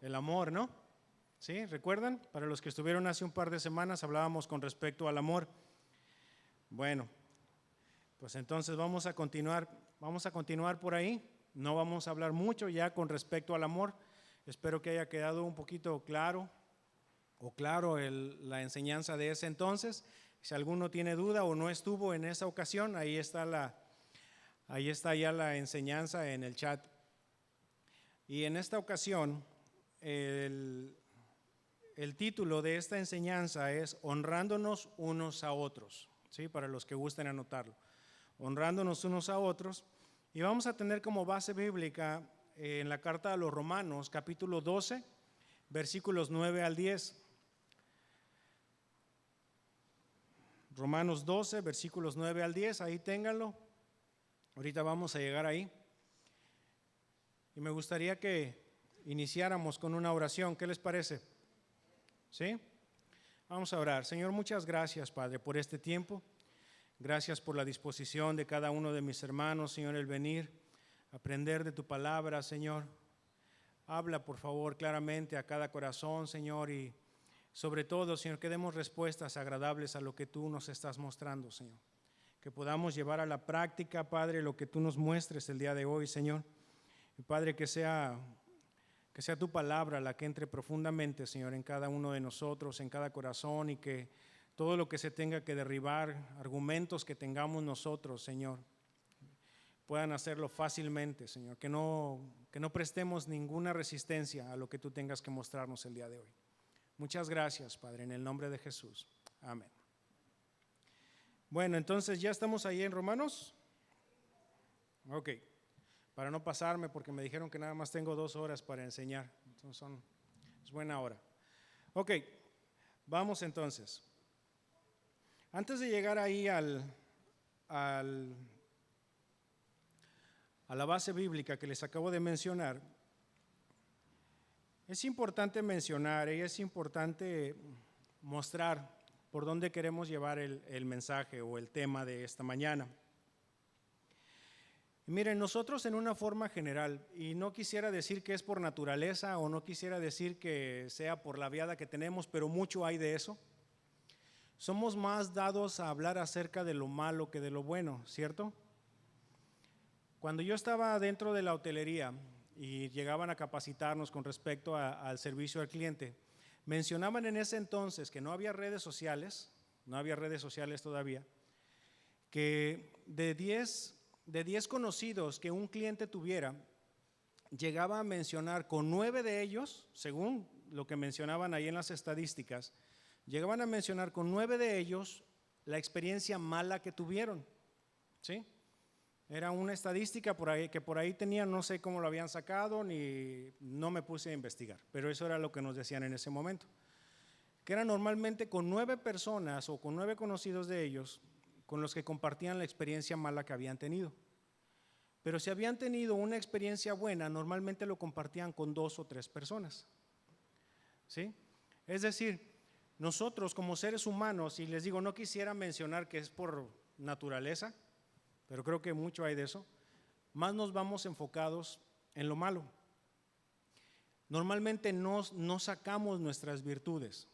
el amor, ¿no? ¿Sí? ¿Recuerdan? Para los que estuvieron hace un par de semanas hablábamos con respecto al amor. Bueno, pues entonces vamos a continuar por ahí. No vamos a hablar mucho ya con respecto al amor. Espero que haya quedado un poquito claro la enseñanza de ese entonces. Si alguno tiene duda o no estuvo en esa ocasión, ahí está ya la enseñanza en el chat. Y en esta ocasión, el título de esta enseñanza es Honrándonos unos a otros, ¿sí? Para los que gusten anotarlo. Honrándonos unos a otros. Y vamos a tener como base bíblica en la carta a los Romanos, capítulo 12, versículos 9 al 10. Romanos 12, versículos 9 al 10, ahí ténganlo. Ahorita vamos a llegar ahí. Y me gustaría que iniciáramos con una oración. ¿Qué les parece? ¿Sí? Vamos a orar. Señor, muchas gracias, Padre, por este tiempo. Gracias por la disposición de cada uno de mis hermanos, Señor, el venir, aprender de tu palabra, Señor. Habla, por favor, claramente a cada corazón, Señor, y sobre todo, Señor, que demos respuestas agradables a lo que tú nos estás mostrando, Señor. Que podamos llevar a la práctica, Padre, lo que tú nos muestres el día de hoy, Señor. Y Padre, que sea tu palabra la que entre profundamente, Señor, en cada uno de nosotros, en cada corazón, y que todo lo que se tenga que derribar, argumentos que tengamos nosotros, Señor, puedan hacerlo fácilmente, Señor. Que no prestemos ninguna resistencia a lo que tú tengas que mostrarnos el día de hoy. Muchas gracias, Padre, en el nombre de Jesús. Amén. Bueno, entonces, ¿ya estamos ahí en Romanos? Ok. Para no pasarme, porque me dijeron que nada más tengo 2 horas para enseñar. Entonces es buena hora. Ok, vamos entonces. Antes de llegar ahí a la base bíblica que les acabo de mencionar, es importante mencionar y es importante mostrar por dónde queremos llevar el mensaje o el tema de esta mañana. Miren, nosotros en una forma general, y no quisiera decir que es por naturaleza o no quisiera decir que sea por la viada que tenemos, pero mucho hay de eso, somos más dados a hablar acerca de lo malo que de lo bueno, ¿cierto? Cuando yo estaba dentro de la hotelería y llegaban a capacitarnos con respecto al servicio al cliente, mencionaban en ese entonces que no había redes sociales todavía, que de 10 conocidos que un cliente tuviera, llegaba a mencionar con 9 de ellos, según lo que mencionaban ahí en las estadísticas, llegaban a mencionar con 9 de ellos la experiencia mala que tuvieron, ¿sí? Era una estadística que por ahí tenían, no sé cómo lo habían sacado, no me puse a investigar, pero eso era lo que nos decían en ese momento, que era normalmente con 9 personas o con 9 conocidos de ellos con los que compartían la experiencia mala que habían tenido. Pero si habían tenido una experiencia buena, normalmente lo compartían con 2 o 3 personas, ¿sí? Es decir, nosotros como seres humanos, y les digo, no quisiera mencionar que es por naturaleza, pero creo que mucho hay de eso, más nos vamos enfocados en lo malo. Normalmente no sacamos nuestras virtudes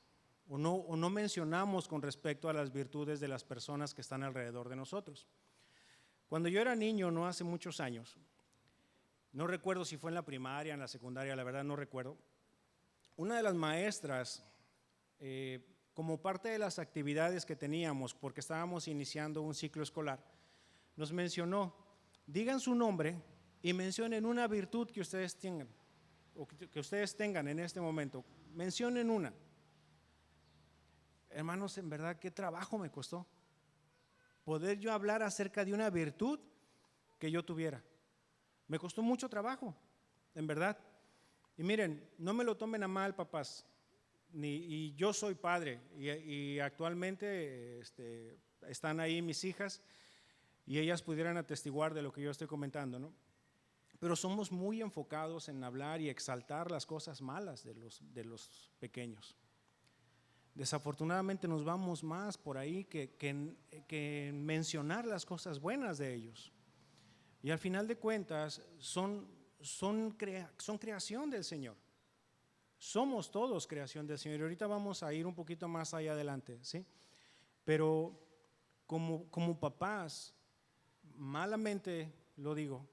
o no mencionamos con respecto a las virtudes de las personas que están alrededor de nosotros. Cuando yo era niño, no hace muchos años, no recuerdo si fue en la primaria, en la secundaria, la verdad no recuerdo, una de las maestras, como parte de las actividades que teníamos, porque estábamos iniciando un ciclo escolar, nos mencionó, digan su nombre y mencionen una virtud que ustedes tengan, o que ustedes tengan en este momento, mencionen una. Hermanos, en verdad, qué trabajo me costó poder yo hablar acerca de una virtud que yo tuviera. Me costó mucho trabajo, en verdad. Y miren, no me lo tomen a mal, papás, y yo soy padre, y actualmente están ahí mis hijas, y ellas pudieran atestiguar de lo que yo estoy comentando, ¿no? Pero somos muy enfocados en hablar y exaltar las cosas malas de los pequeños. Desafortunadamente nos vamos más por ahí que mencionar las cosas buenas de ellos. Y al final de cuentas son creación del Señor. Somos todos creación del Señor. Y ahorita vamos a ir un poquito más allá adelante, ¿sí? Pero como papás, malamente lo digo,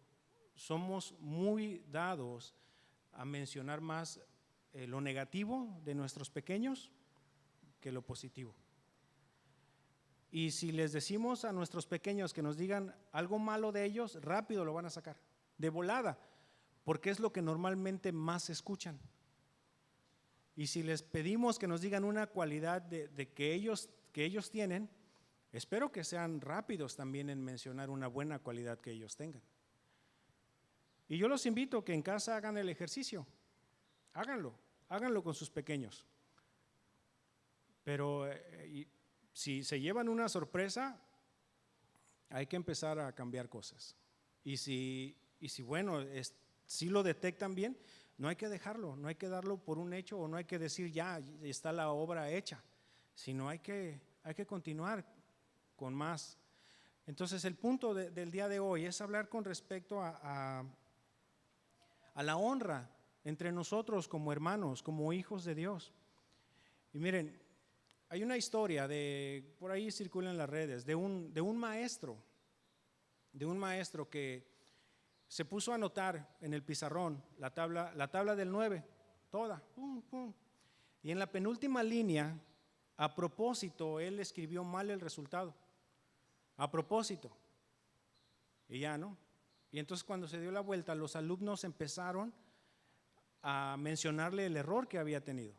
somos muy dados a mencionar más lo negativo de nuestros pequeños que lo positivo. Y si les decimos a nuestros pequeños que nos digan algo malo de ellos, rápido lo van a sacar, de volada, porque es lo que normalmente más escuchan. Y si les pedimos que nos digan una cualidad de que ellos tienen, espero que sean rápidos también en mencionar una buena cualidad que ellos tengan. Y yo los invito a que en casa hagan el ejercicio, háganlo con sus pequeños. Pero si se llevan una sorpresa, hay que empezar a cambiar cosas. Y si bueno, si lo detectan bien, no hay que dejarlo, no hay que darlo por un hecho o no hay que decir ya está la obra hecha, sino hay que continuar con más. Entonces el punto del día de hoy es hablar con respecto a la honra entre nosotros como hermanos, como hijos de Dios. Y miren, hay una historia por ahí circula en las redes, de un maestro que se puso a anotar en el pizarrón la tabla del 9, toda, pum, pum. Y en la penúltima línea, a propósito, él escribió mal el resultado, a propósito, y ya no. Y entonces cuando se dio la vuelta, los alumnos empezaron a mencionarle el error que había tenido.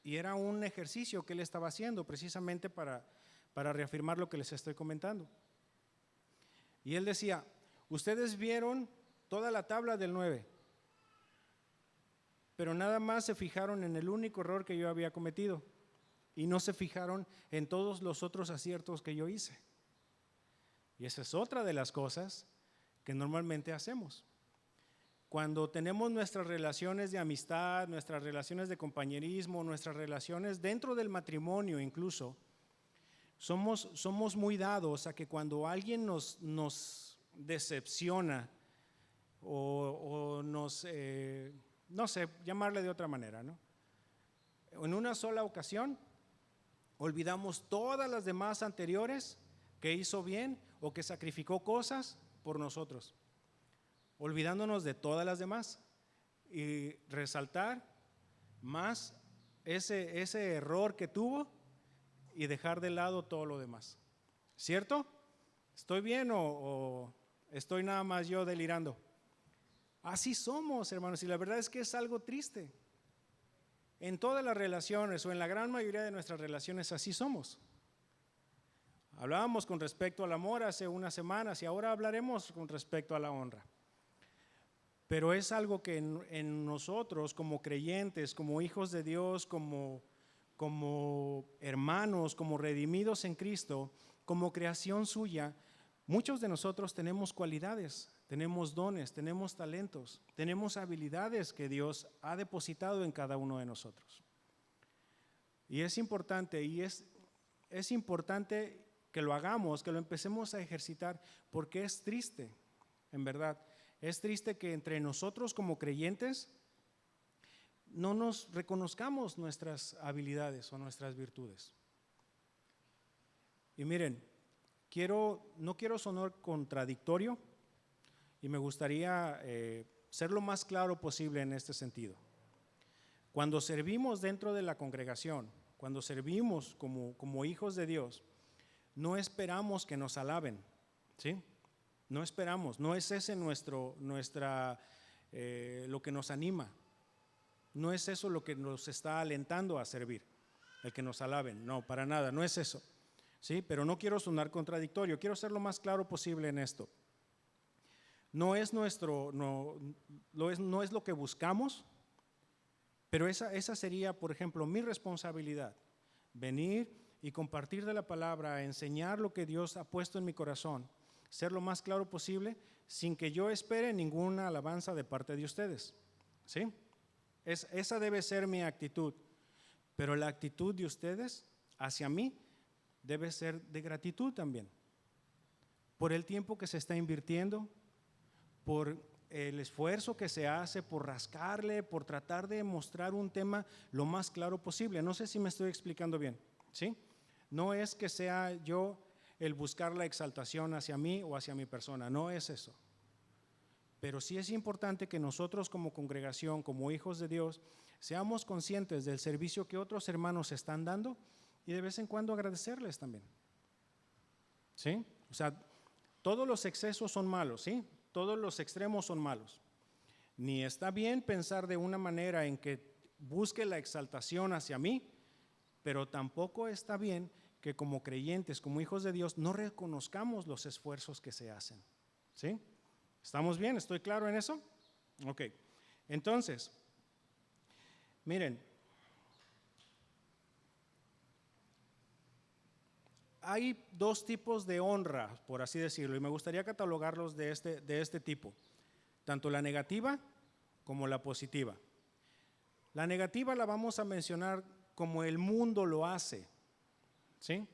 Y era un ejercicio que él estaba haciendo precisamente para reafirmar lo que les estoy comentando. Y él decía, ustedes vieron toda la tabla del 9, pero nada más se fijaron en el único error que yo había cometido y no se fijaron en todos los otros aciertos que yo hice. Y esa es otra de las cosas que normalmente hacemos. Cuando tenemos nuestras relaciones de amistad, nuestras relaciones de compañerismo, nuestras relaciones dentro del matrimonio incluso, somos muy dados a que cuando alguien nos decepciona o nos, no sé, llamarle de otra manera, ¿no? En una sola ocasión olvidamos todas las demás anteriores que hizo bien o que sacrificó cosas por nosotros, olvidándonos de todas las demás y resaltar más ese error que tuvo y dejar de lado todo lo demás. ¿Cierto? ¿Estoy bien o estoy nada más yo delirando? Así somos, hermanos, y la verdad es que es algo triste. En todas las relaciones o en la gran mayoría de nuestras relaciones así somos. Hablábamos con respecto al amor hace unas semanas y ahora hablaremos con respecto a la honra. Pero es algo que en nosotros como creyentes, como hijos de Dios, como hermanos, como redimidos en Cristo, como creación suya, muchos de nosotros tenemos cualidades, tenemos dones, tenemos talentos, tenemos habilidades que Dios ha depositado en cada uno de nosotros. Y es importante, es importante que lo hagamos, que lo empecemos a ejercitar, porque es triste, en verdad, es triste que entre nosotros como creyentes no nos reconozcamos nuestras habilidades o nuestras virtudes. Y miren, no quiero sonar contradictorio y me gustaría ser lo más claro posible en este sentido. Cuando servimos dentro de la congregación, cuando servimos como hijos de Dios, no esperamos que nos alaben, ¿sí? No esperamos, no es ese lo que nos anima. No es eso lo que nos está alentando a servir, el que nos alaben, no, para nada, no es eso, ¿sí? Pero no quiero sonar contradictorio, quiero ser lo más claro posible en esto. No es lo que buscamos, pero esa sería, por ejemplo, mi responsabilidad, venir y compartir de la palabra, enseñar lo que Dios ha puesto en mi corazón, ser lo más claro posible, sin que yo espere ninguna alabanza de parte de ustedes, ¿sí? Esa debe ser mi actitud, pero la actitud de ustedes hacia mí debe ser de gratitud también, por el tiempo que se está invirtiendo, por el esfuerzo que se hace por rascarle, por tratar de mostrar un tema lo más claro posible. No sé si me estoy explicando bien, ¿sí? No es que sea yo el buscar la exaltación hacia mí o hacia mi persona, no es eso. Pero sí es importante que nosotros como congregación, como hijos de Dios, seamos conscientes del servicio que otros hermanos están dando y de vez en cuando agradecerles también, ¿sí? O sea, todos los excesos son malos, ¿sí? Todos los extremos son malos. Ni está bien pensar de una manera en que busque la exaltación hacia mí, pero tampoco está bien que como creyentes, como hijos de Dios, no reconozcamos los esfuerzos que se hacen, ¿sí? ¿Estamos bien? ¿Estoy claro en eso? Ok. Entonces, miren, hay dos tipos de honra, por así decirlo, y me gustaría catalogarlos de este tipo, tanto la negativa como la positiva. La negativa la vamos a mencionar como el mundo lo hace, ¿sí?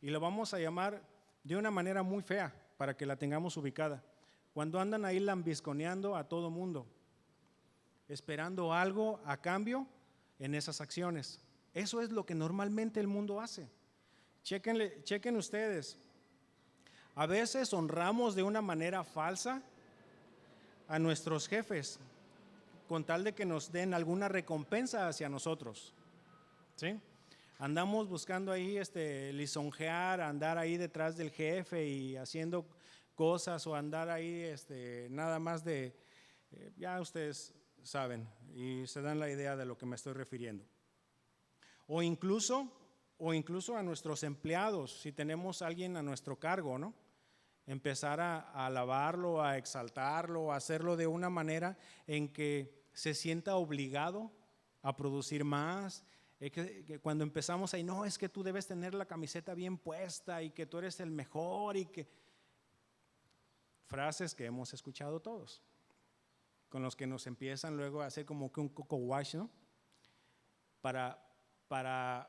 Y lo vamos a llamar de una manera muy fea para que la tengamos ubicada. Cuando andan ahí lambisconeando a todo mundo, esperando algo a cambio en esas acciones. Eso es lo que normalmente el mundo hace. Chequen ustedes. A veces honramos de una manera falsa a nuestros jefes con tal de que nos den alguna recompensa hacia nosotros, ¿sí? Andamos buscando ahí lisonjear, andar ahí detrás del jefe y haciendo cosas o andar ahí nada más ya ustedes saben y se dan la idea de lo que me estoy refiriendo. O incluso a nuestros empleados, si tenemos a alguien a nuestro cargo, ¿no? Empezar a alabarlo, a exaltarlo, a hacerlo de una manera en que se sienta obligado a producir más. Que cuando empezamos ahí, no, es que tú debes tener la camiseta bien puesta y que tú eres el mejor y que… Frases que hemos escuchado todos, con los que nos empiezan luego a hacer como que un coco wash, ¿no? Para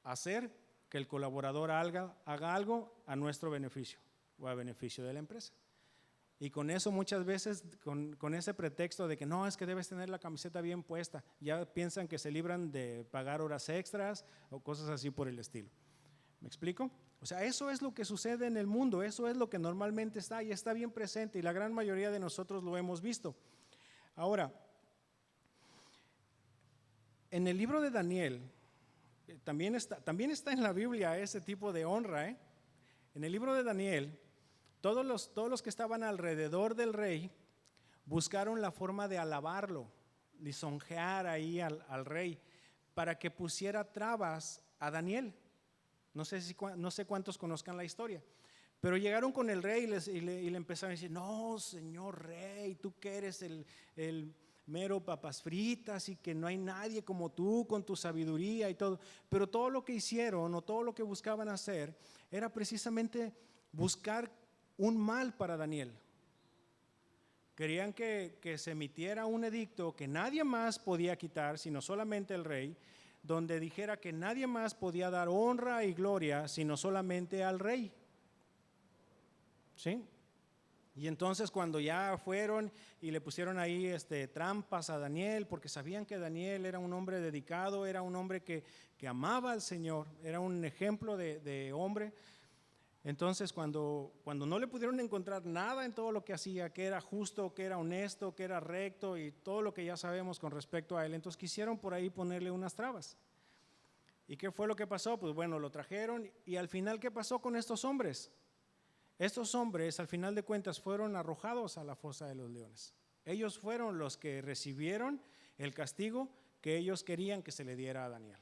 hacer que el colaborador haga algo a nuestro beneficio o a beneficio de la empresa. Y con eso muchas veces, con ese pretexto de que no, es que debes tener la camiseta bien puesta, ya piensan que se libran de pagar horas extras o cosas así por el estilo. ¿Me explico? O sea, eso es lo que sucede en el mundo, eso es lo que normalmente está y está bien presente y la gran mayoría de nosotros lo hemos visto. Ahora, en el libro de Daniel, también está en la Biblia ese tipo de honra, ¿eh? En el libro de Daniel, todos los que estaban alrededor del rey buscaron la forma de alabarlo, lisonjear ahí al rey para que pusiera trabas a Daniel. No sé cuántos conozcan la historia, pero llegaron con el rey y le empezaron a decir, no, señor rey, tú que eres el mero papas fritas y que no hay nadie como tú con tu sabiduría y todo. Pero todo lo que hicieron o todo lo que buscaban hacer era precisamente buscar un mal para Daniel. Querían que se emitiera un edicto que nadie más podía quitar, sino solamente el rey, donde dijera que nadie más podía dar honra y gloria, sino solamente al rey. ¿Sí? Y entonces cuando ya fueron y le pusieron ahí trampas a Daniel, porque sabían que Daniel era un hombre dedicado, era un hombre que amaba al Señor, era un ejemplo de hombre. Entonces cuando no le pudieron encontrar nada en todo lo que hacía, que era justo, que era honesto, que era recto y todo lo que ya sabemos con respecto a él, entonces quisieron por ahí ponerle unas trabas. ¿Y qué fue lo que pasó? Pues bueno, lo trajeron y al final, ¿qué pasó con estos hombres? Estos hombres, al final de cuentas, fueron arrojados a la fosa de los leones. Ellos fueron los que recibieron el castigo que ellos querían que se le diera a Daniel.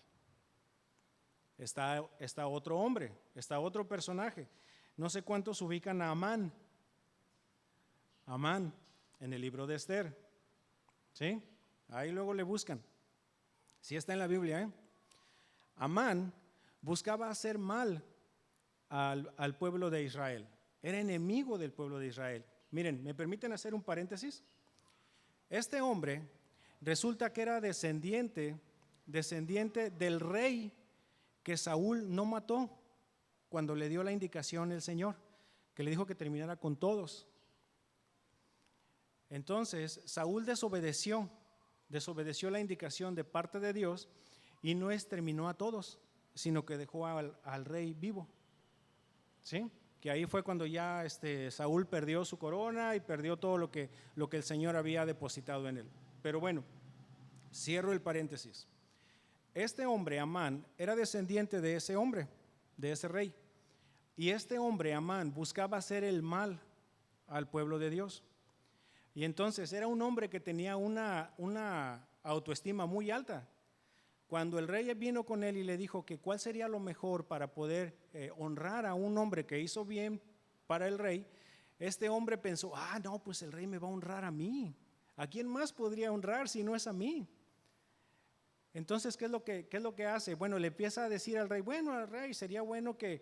Está otro hombre, está otro personaje. No sé cuántos ubican a Amán. Amán, en el libro de Esther. ¿Sí? Ahí luego le buscan. Sí está en la Biblia, ¿eh? Amán buscaba hacer mal al pueblo de Israel. Era enemigo del pueblo de Israel. Miren, ¿me permiten hacer un paréntesis? Este hombre resulta que era descendiente del rey que Saúl no mató cuando le dio la indicación el Señor, que le dijo que terminara con todos. Entonces Saúl desobedeció la indicación de parte de Dios y no exterminó a todos, sino que dejó al rey vivo. ¿Sí? Que ahí fue cuando ya Saúl perdió su corona y perdió todo lo que el Señor había depositado en él. Pero bueno, cierro el paréntesis. Este hombre, Amán, era descendiente de ese hombre, de ese rey. Y este hombre, Amán, buscaba hacer el mal al pueblo de Dios. Y entonces era un hombre que tenía una autoestima muy alta. Cuando el rey vino con él y le dijo que cuál sería lo mejor para poder honrar a un hombre que hizo bien para el rey, este hombre pensó, no, pues el rey me va a honrar a mí. ¿A quién más podría honrar si no es a mí? Entonces, ¿qué es lo que hace? Bueno, le empieza a decir al rey, bueno, al rey sería bueno que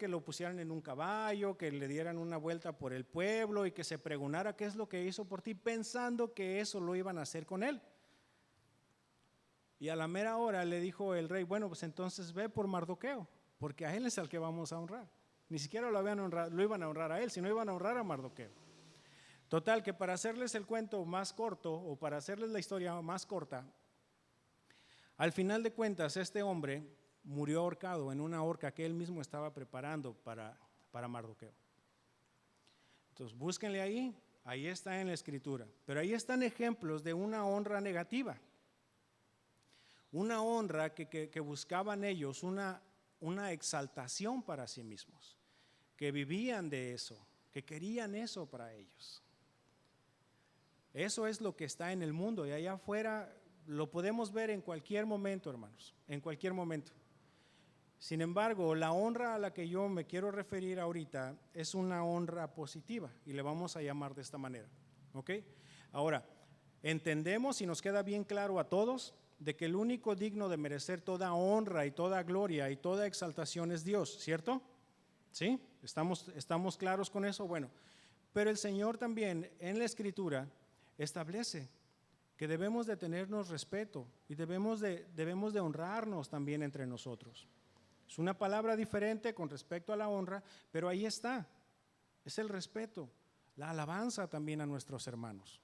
lo pusieran en un caballo, que le dieran una vuelta por el pueblo y que se preguntara qué es lo que hizo por ti, pensando que eso lo iban a hacer con él. Y a la mera hora le dijo el rey, bueno, pues entonces ve por Mardoqueo, porque a él es al que vamos a honrar. Ni siquiera lo iban a honrar a él, sino iban a honrar a Mardoqueo. Total, que para hacerles el cuento más corto, o para hacerles la historia más corta, al final de cuentas este hombre murió ahorcado en una horca que él mismo estaba preparando para Mardoqueo. Entonces búsquenle ahí está en la escritura. Pero ahí están ejemplos de una honra negativa. Una honra que buscaban ellos, una exaltación para sí mismos, que vivían de eso, que querían eso para ellos. Eso es lo que está en el mundo y allá afuera lo podemos ver en cualquier momento, hermanos, en cualquier momento. Sin embargo, la honra a la que yo me quiero referir ahorita es una honra positiva y le vamos a llamar de esta manera, ¿ok? Ahora, entendemos y nos queda bien claro a todos de que el único digno de merecer toda honra y toda gloria y toda exaltación es Dios, ¿cierto? ¿Sí? ¿Estamos claros con eso? Bueno, pero el Señor también en la Escritura establece que debemos de tenernos respeto y debemos de honrarnos también entre nosotros. Es una palabra diferente con respecto a la honra, pero ahí está, es el respeto, la alabanza también a nuestros hermanos,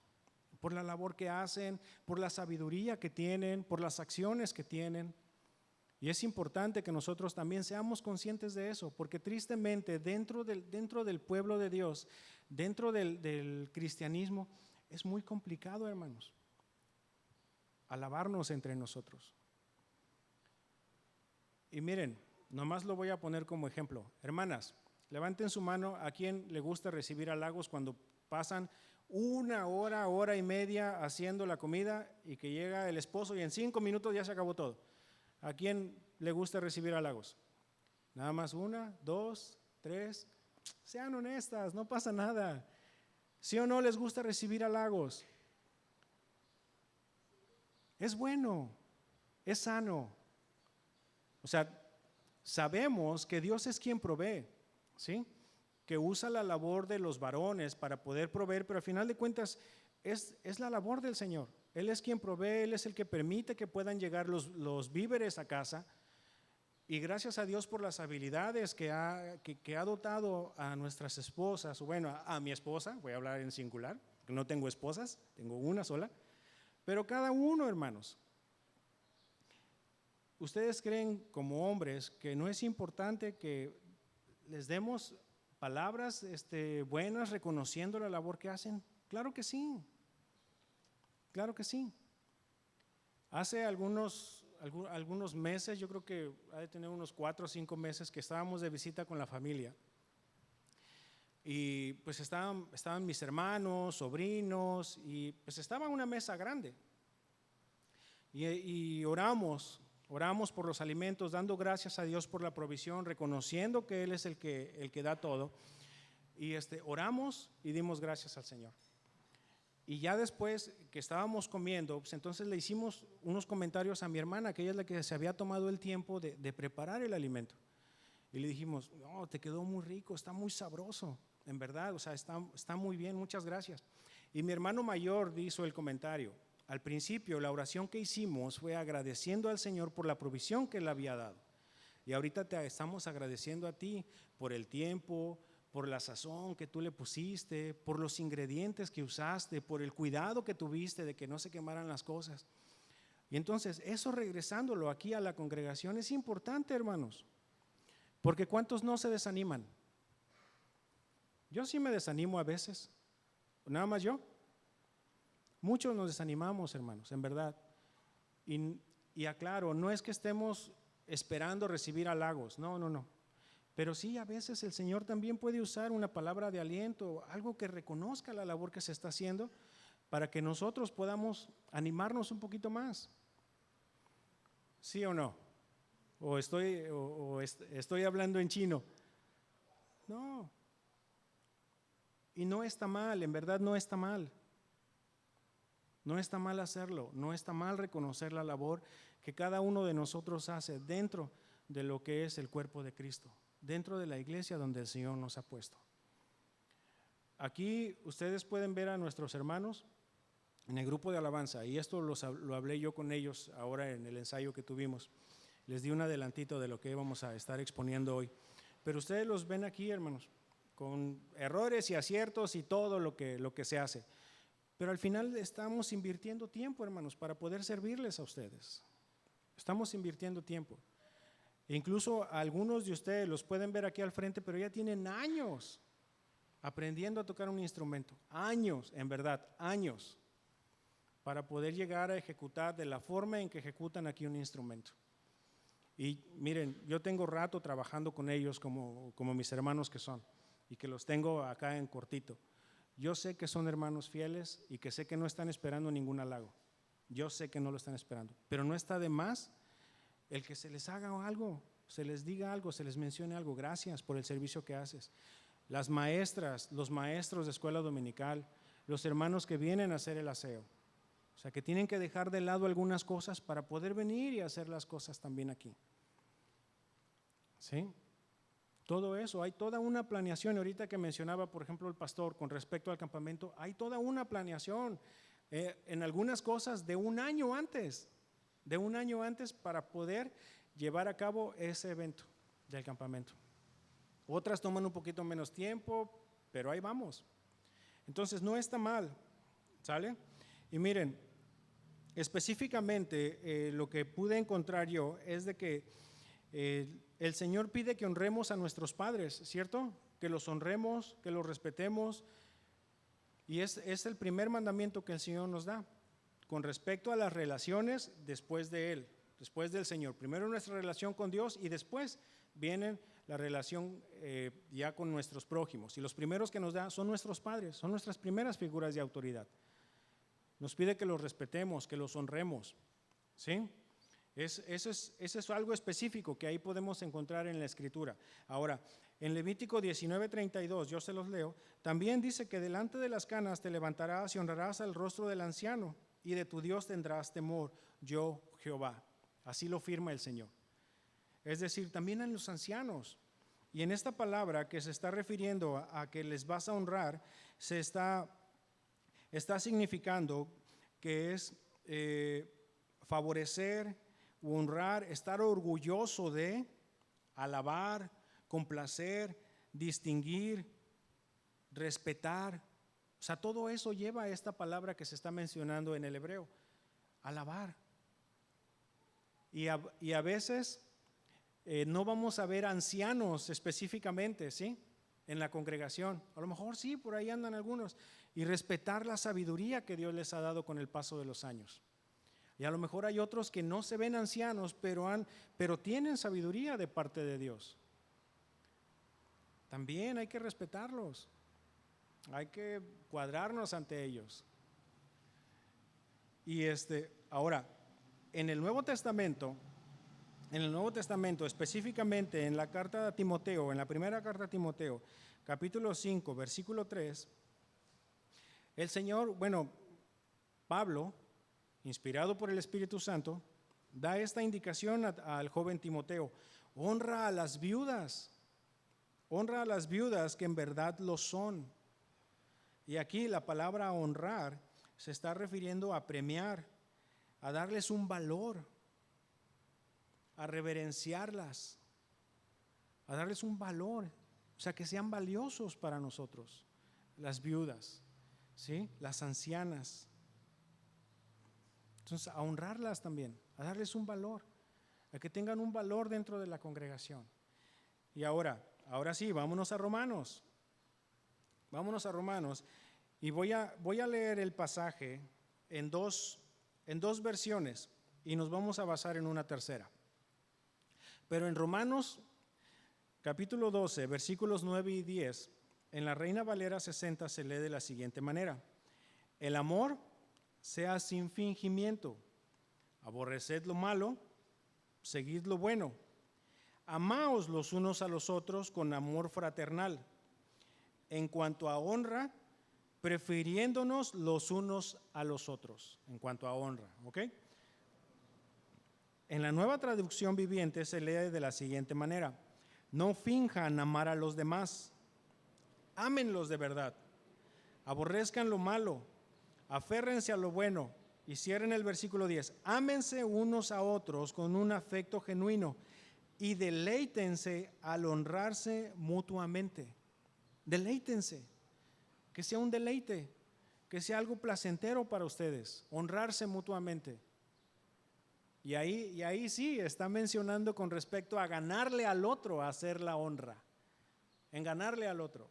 por la labor que hacen, por la sabiduría que tienen, por las acciones que tienen. Y es importante que nosotros también seamos conscientes de eso, porque tristemente dentro del pueblo de Dios, dentro del cristianismo, es muy complicado, hermanos, alabarnos entre nosotros. Y miren, nomás lo voy a poner como ejemplo. Hermanas, levanten su mano a quien le gusta recibir halagos cuando pasan una hora y media haciendo la comida y que llega el esposo y en 5 minutos ya se acabó todo. ¿A quién le gusta recibir halagos? Nada más 1, 2, 3. Sean honestas, no pasa nada. ¿Sí o no les gusta recibir halagos? Es bueno, es sano. O sea, sabemos que Dios es quien provee, ¿sí? Que usa la labor de los varones para poder proveer, pero al final de cuentas es la labor del Señor. Él es quien provee, Él es el que permite que puedan llegar los víveres a casa. Y gracias a Dios por las habilidades que ha dotado a nuestras esposas, bueno, a mi esposa, voy a hablar en singular, porque no tengo esposas, tengo una sola, pero cada uno, hermanos. ¿Ustedes creen como hombres que no es importante que les demos palabras buenas reconociendo la labor que hacen? Claro que sí, claro que sí. Hace algunos meses, yo creo que ha de tener unos 4 o 5 meses que estábamos de visita con la familia y pues estaban mis hermanos, sobrinos y pues estaba una mesa grande y oramos por los alimentos, dando gracias a Dios por la provisión, reconociendo que Él es el que da todo. Y oramos y dimos gracias al Señor. Y ya después que estábamos comiendo, pues entonces le hicimos unos comentarios a mi hermana, que ella es la que se había tomado el tiempo de preparar el alimento. Y le dijimos, no, te quedó muy rico, está muy sabroso, en verdad, o sea, está muy bien, muchas gracias. Y mi hermano mayor hizo el comentario. Al principio la oración que hicimos fue agradeciendo al Señor por la provisión que Él había dado. Y ahorita te estamos agradeciendo a ti por el tiempo, por la sazón que tú le pusiste, por los ingredientes que usaste, por el cuidado que tuviste de que no se quemaran las cosas. Y entonces, eso regresándolo aquí a la congregación es importante, hermanos, porque ¿cuántos no se desaniman? Yo sí me desanimo a veces, nada más yo. Muchos nos desanimamos, hermanos, en verdad. Y aclaro, no es que estemos esperando recibir halagos, no. Pero sí, a veces el Señor también puede usar una palabra de aliento, algo que reconozca la labor que se está haciendo, para que nosotros podamos animarnos un poquito más. ¿Sí o no? ¿O estoy hablando en chino? No. Y no está mal, en verdad no está mal. No está mal hacerlo, no está mal reconocer la labor que cada uno de nosotros hace dentro de lo que es el cuerpo de Cristo, dentro de la iglesia donde el Señor nos ha puesto. Aquí ustedes pueden ver a nuestros hermanos en el grupo de alabanza, y esto lo hablé yo con ellos ahora en el ensayo que tuvimos. Les di un adelantito de lo que íbamos a estar exponiendo hoy. Pero ustedes los ven aquí, hermanos, con errores y aciertos y todo lo que se hace. Pero al final estamos invirtiendo tiempo, hermanos, para poder servirles a ustedes. Estamos invirtiendo tiempo. E incluso algunos de ustedes los pueden ver aquí al frente, pero ya tienen años aprendiendo a tocar un instrumento. Años, en verdad, años, para poder llegar a ejecutar de la forma en que ejecutan aquí un instrumento. Y miren, yo tengo rato trabajando con ellos como mis hermanos que son, y que los tengo acá en cortito. Yo sé que son hermanos fieles y que sé que no están esperando ningún halago. Yo sé que no lo están esperando, pero no está de más el que se les haga algo, se les diga algo, se les mencione algo. Gracias por el servicio que haces. Las maestras, los maestros de escuela dominical, los hermanos que vienen a hacer el aseo. O sea, que tienen que dejar de lado algunas cosas para poder venir y hacer las cosas también aquí. ¿Sí? Todo eso, hay toda una planeación. Ahorita que mencionaba, por ejemplo, el pastor con respecto al campamento, hay toda una planeación en algunas cosas de un año antes para poder llevar a cabo ese evento del campamento. Otras toman un poquito menos tiempo, pero ahí vamos. Entonces no está mal, ¿sale? Y miren, específicamente lo que pude encontrar yo es de que el Señor pide que honremos a nuestros padres, ¿cierto? Que los honremos, que los respetemos. Y es el primer mandamiento que el Señor nos da con respecto a las relaciones después de Él, después del Señor. Primero nuestra relación con Dios y después viene la relación ya con nuestros prójimos. Y los primeros que nos da son nuestros padres, son nuestras primeras figuras de autoridad. Nos pide que los respetemos, que los honremos, ¿sí? Eso es algo específico que ahí podemos encontrar en la Escritura. Ahora, en Levítico 19:32, yo se los leo, también dice que delante de las canas te levantarás y honrarás al rostro del anciano y de tu Dios tendrás temor, yo Jehová. Así lo firma el Señor. Es decir, también en los ancianos. Y en esta palabra que se está refiriendo a que les vas a honrar, se está significando que es favorecer, honrar, estar orgulloso de, alabar, complacer, distinguir, respetar. O sea, todo eso lleva a esta palabra que se está mencionando en el hebreo, alabar. Y a veces no vamos a ver ancianos específicamente, ¿sí? En la congregación. A lo mejor sí, por ahí andan algunos. Y respetar la sabiduría que Dios les ha dado con el paso de los años. Y a lo mejor hay otros que no se ven ancianos, pero tienen sabiduría de parte de Dios. También hay que respetarlos. Hay que cuadrarnos ante ellos. Y ahora, en el Nuevo Testamento, específicamente en la carta a Timoteo, en la primera carta a Timoteo, capítulo 5, versículo 3, el Señor, Pablo, inspirado por el Espíritu Santo, da esta indicación al joven Timoteo: honra a las viudas que en verdad lo son. Y aquí la palabra honrar se está refiriendo a premiar, a darles un valor, a reverenciarlas, a darles un valor. O sea, que sean valiosos para nosotros, las viudas, ¿sí? Las ancianas. Entonces, a honrarlas también, a darles un valor, a que tengan un valor dentro de la congregación. Y ahora sí, vámonos a Romanos. Vámonos a Romanos. Y voy a leer el pasaje en dos versiones y nos vamos a basar en una tercera. Pero en Romanos capítulo 12, versículos 9 y 10, en la Reina Valera 60 se lee de la siguiente manera: el amor sea sin fingimiento, aborreced lo malo, seguid lo bueno, amaos los unos a los otros con amor fraternal, en cuanto a honra, prefiriéndonos los unos a los otros, en cuanto a honra, ¿ok? En la Nueva Traducción Viviente se lee de la siguiente manera: no finjan amar a los demás, ámenlos de verdad, aborrezcan lo malo, aférrense a lo bueno. Y cierren el versículo 10, ámense unos a otros con un afecto genuino y deleítense al honrarse mutuamente. Deleítense, que sea un deleite, que sea algo placentero para ustedes, honrarse mutuamente. Y ahí sí está mencionando con respecto a ganarle al otro, a hacer la honra, en ganarle al otro.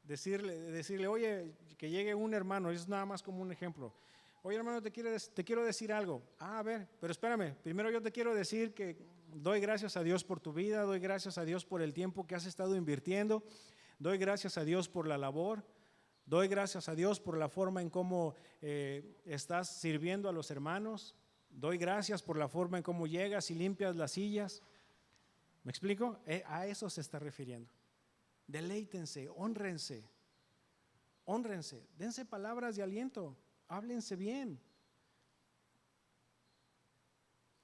Decirle, oye, que llegue un hermano, es nada más como un ejemplo. Oye, hermano, te quiero decir algo. A ver, pero espérame, primero yo te quiero decir que doy gracias a Dios por tu vida, doy gracias a Dios por el tiempo que has estado invirtiendo, doy gracias a Dios por la labor, doy gracias a Dios por la forma en cómo estás sirviendo a los hermanos, doy gracias por la forma en cómo llegas y limpias las sillas. ¿Me explico? A eso se está refiriendo. Deleítense, honrense, dense palabras de aliento, háblense bien.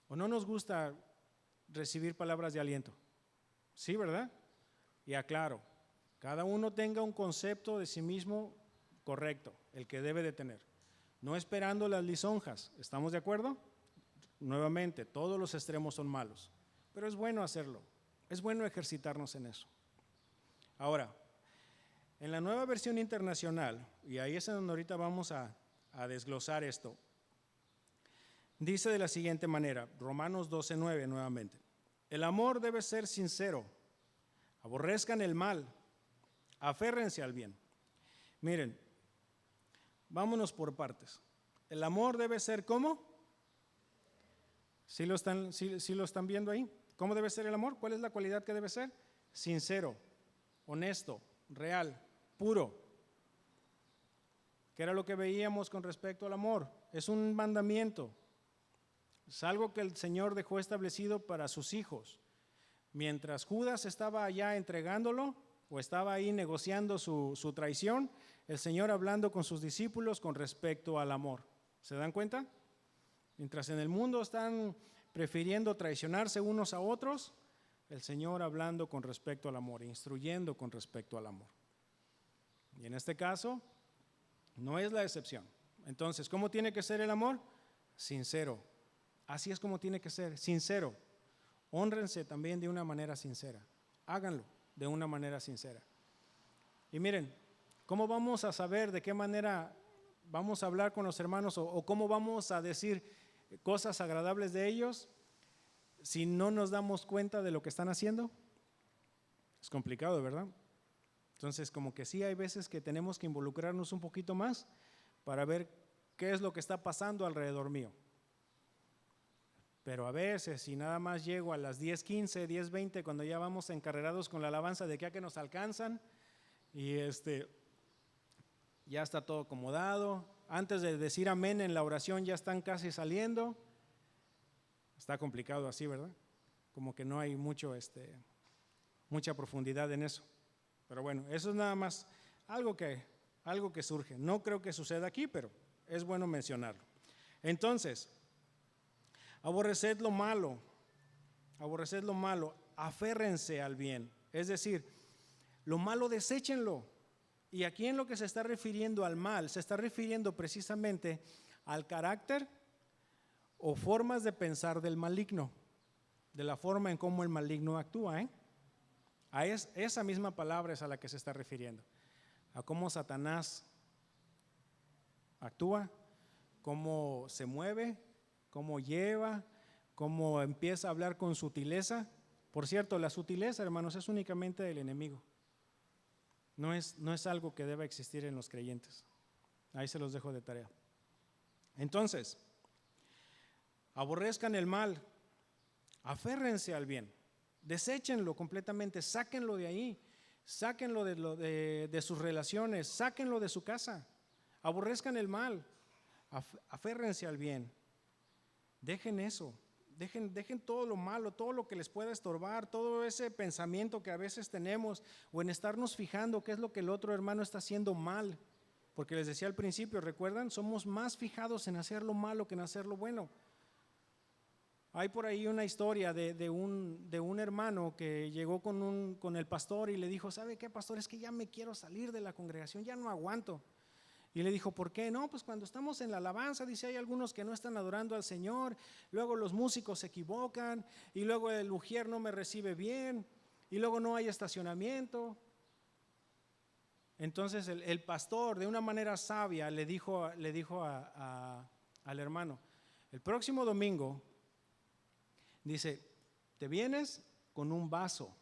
¿O no nos gusta recibir palabras de aliento? Sí, ¿verdad? Y aclaro, cada uno tenga un concepto de sí mismo correcto, el que debe de tener, no esperando las lisonjas. ¿Estamos de acuerdo? Nuevamente, todos los extremos son malos, pero es bueno hacerlo, es bueno ejercitarnos en eso. Ahora, en la Nueva Versión Internacional, y ahí es donde ahorita vamos a desglosar esto, dice de la siguiente manera, Romanos 12:9 nuevamente: el amor debe ser sincero, aborrezcan el mal, aférrense al bien. Miren, vámonos por partes. El amor debe ser ¿cómo? ¿Sí lo están viendo ahí? ¿Cómo debe ser el amor? ¿Cuál es la cualidad que debe ser? Sincero, honesto, real, puro. ¿Qué era lo que veíamos con respecto al amor? Es un mandamiento, es algo que el Señor dejó establecido para sus hijos. Mientras Judas estaba allá entregándolo o estaba ahí negociando su traición, el Señor hablando con sus discípulos con respecto al amor. ¿Se dan cuenta? Mientras en el mundo están prefiriendo traicionarse unos a otros, el Señor hablando con respecto al amor, instruyendo con respecto al amor. Y en este caso, no es la excepción. Entonces, ¿cómo tiene que ser el amor? Sincero. Así es como tiene que ser, sincero. Hónrense también de una manera sincera. Háganlo de una manera sincera. Y miren, ¿cómo vamos a saber de qué manera vamos a hablar con los hermanos o cómo vamos a decir cosas agradables de ellos si no nos damos cuenta de lo que están haciendo? Es complicado, ¿verdad? Entonces, como que sí hay veces que tenemos que involucrarnos un poquito más para ver qué es lo que está pasando alrededor mío. Pero a veces, si nada más llego a las 10:15, 10:20, cuando ya vamos encarrerados con la alabanza de que nos alcanzan y ya está todo acomodado, antes de decir amén en la oración ya están casi saliendo. Está complicado así, ¿verdad? Como que no hay mucha profundidad en eso. Pero bueno, eso es nada más algo que surge. No creo que suceda aquí, pero es bueno mencionarlo. Entonces, aborreced lo malo, aférrense al bien. Es decir, lo malo deséchenlo. Y aquí en lo que se está refiriendo al mal, se está refiriendo precisamente al carácter o formas de pensar del maligno, de la forma en cómo el maligno actúa, Esa misma palabra es a la que se está refiriendo, a cómo Satanás actúa, cómo se mueve, cómo lleva, cómo empieza a hablar con sutileza. Por cierto, la sutileza, hermanos, es únicamente del enemigo. No es algo que deba existir en los creyentes. Ahí se los dejo de tarea. Entonces, aborrezcan el mal, aférrense al bien, deséchenlo completamente, sáquenlo de ahí, sáquenlo de sus relaciones, sáquenlo de su casa, aborrezcan el mal, aférrense al bien, dejen eso. Dejen todo lo malo, todo lo que les pueda estorbar, todo ese pensamiento que a veces tenemos o en estarnos fijando qué es lo que el otro hermano está haciendo mal. Porque les decía al principio, ¿recuerdan? Somos más fijados en hacer lo malo que en hacer lo bueno. Hay por ahí una historia de un hermano que llegó con el pastor y le dijo, ¿sabe qué, pastor? Es que ya me quiero salir de la congregación, ya no aguanto. Y le dijo, ¿por qué? No, pues cuando estamos en la alabanza, dice, hay algunos que no están adorando al Señor, luego los músicos se equivocan, y luego el ujier no me recibe bien, y luego no hay estacionamiento. Entonces el pastor, de una manera sabia, le dijo al hermano, el próximo domingo, dice, ¿te vienes con un vaso?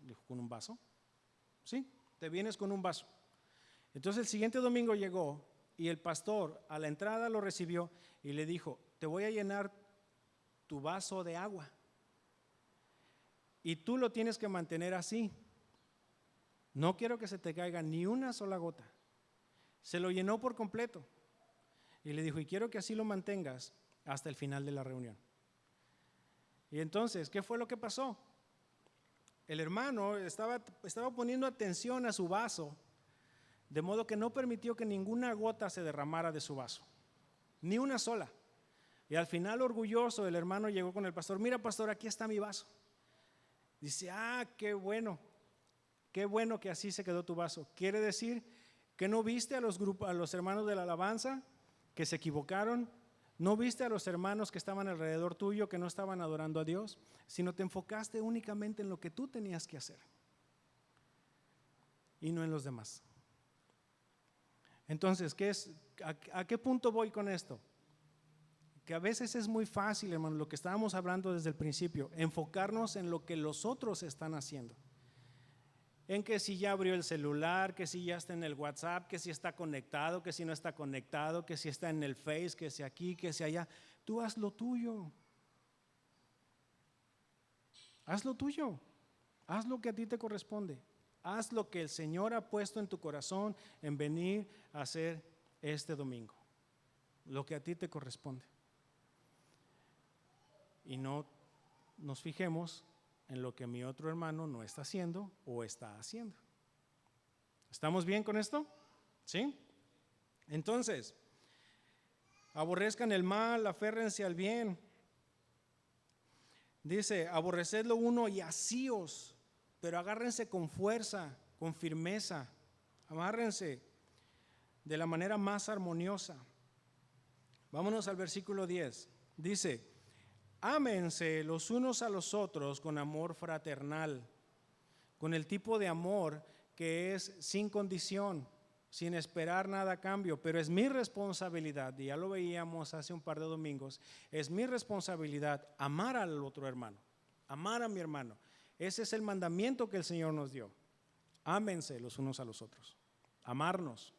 Dijo, ¿con un vaso? Sí, te vienes con un vaso. Entonces el siguiente domingo llegó y el pastor a la entrada lo recibió y le dijo, te voy a llenar tu vaso de agua y tú lo tienes que mantener así. No quiero que se te caiga ni una sola gota. Se lo llenó por completo y le dijo, y quiero que así lo mantengas hasta el final de la reunión. Y entonces, ¿qué fue lo que pasó? El hermano estaba poniendo atención a su vaso, de modo que no permitió que ninguna gota se derramara de su vaso, ni una sola. Y al final, orgulloso, el hermano llegó con el pastor, mira, pastor, aquí está mi vaso. Dice, qué bueno que así se quedó tu vaso. Quiere decir que no viste a los hermanos de la alabanza que se equivocaron, no viste a los hermanos que estaban alrededor tuyo que no estaban adorando a Dios, sino te enfocaste únicamente en lo que tú tenías que hacer y no en los demás. Entonces, ¿a qué punto voy con esto? Que a veces es muy fácil, hermano, lo que estábamos hablando desde el principio, enfocarnos en lo que los otros están haciendo. En que si ya abrió el celular, que si ya está en el WhatsApp, que si está conectado, que si no está conectado, que si está en el Face, que si aquí, que si allá. Tú haz lo tuyo. Haz lo tuyo. Haz lo que a ti te corresponde. Haz lo que el Señor ha puesto en tu corazón en venir a hacer este domingo. Lo que a ti te corresponde. Y no nos fijemos en lo que mi otro hermano no está haciendo o está haciendo. ¿Estamos bien con esto? ¿Sí? Entonces, aborrezcan el mal, aférrense al bien. Dice, aborreced lo uno y asíos, pero agárrense con fuerza, con firmeza, amárrense de la manera más armoniosa. Vámonos al versículo 10. Dice, ámense los unos a los otros con amor fraternal, con el tipo de amor que es sin condición, sin esperar nada a cambio, pero es mi responsabilidad, y ya lo veíamos hace un par de domingos, es mi responsabilidad amar al otro hermano, amar a mi hermano. Ese es el mandamiento que el Señor nos dio. Ámense los unos a los otros, amarnos.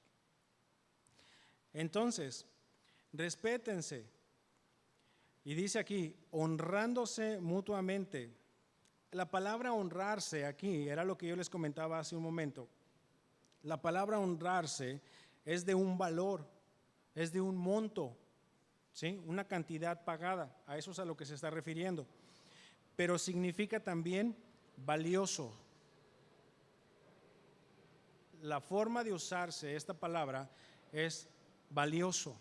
Entonces, respétense. Y dice aquí, honrándose mutuamente. La palabra honrarse aquí era lo que yo les comentaba hace un momento. La palabra honrarse es de un valor, es de un monto, ¿sí? Una cantidad pagada, a eso es a lo que se está refiriendo. Pero significa también valioso. La forma de usarse esta palabra es valioso.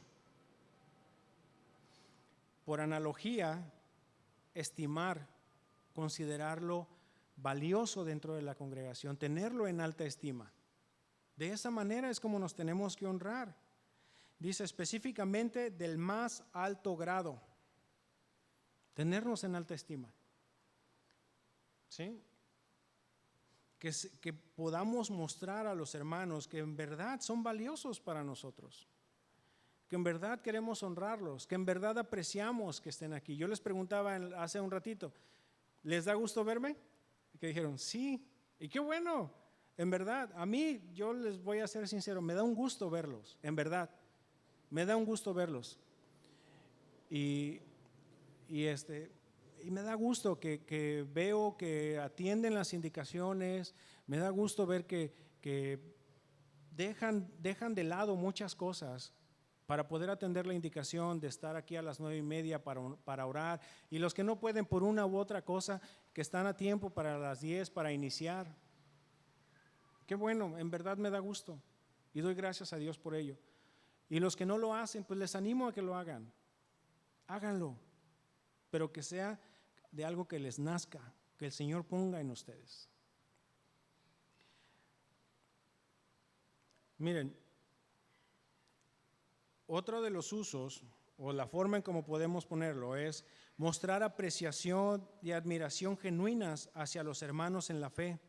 Por analogía, estimar, considerarlo valioso dentro de la congregación, tenerlo en alta estima. De esa manera es como nos tenemos que honrar. Dice específicamente del más alto grado, tenernos en alta estima. ¿Sí? que podamos mostrar a los hermanos que en verdad son valiosos para nosotros, que en verdad queremos honrarlos, que en verdad apreciamos que estén aquí. Yo les preguntaba hace un ratito, ¿les da gusto verme? Y que dijeron, sí, y qué bueno, en verdad, a mí, yo les voy a ser sincero, me da un gusto verlos, en verdad, me da un gusto verlos. Y me da gusto que veo que atienden las indicaciones, me da gusto ver que dejan de lado muchas cosas para poder atender la indicación de estar aquí a las 9:30 para orar, y los que no pueden por una u otra cosa, que están a tiempo para las 10 para iniciar. Qué bueno, en verdad me da gusto y doy gracias a Dios por ello. Y los que no lo hacen, pues les animo a que lo hagan. Háganlo, pero que sea de algo que les nazca, que el Señor ponga en ustedes. Miren, otro de los usos, o la forma en cómo podemos ponerlo, es mostrar apreciación y admiración genuinas hacia los hermanos en la fe.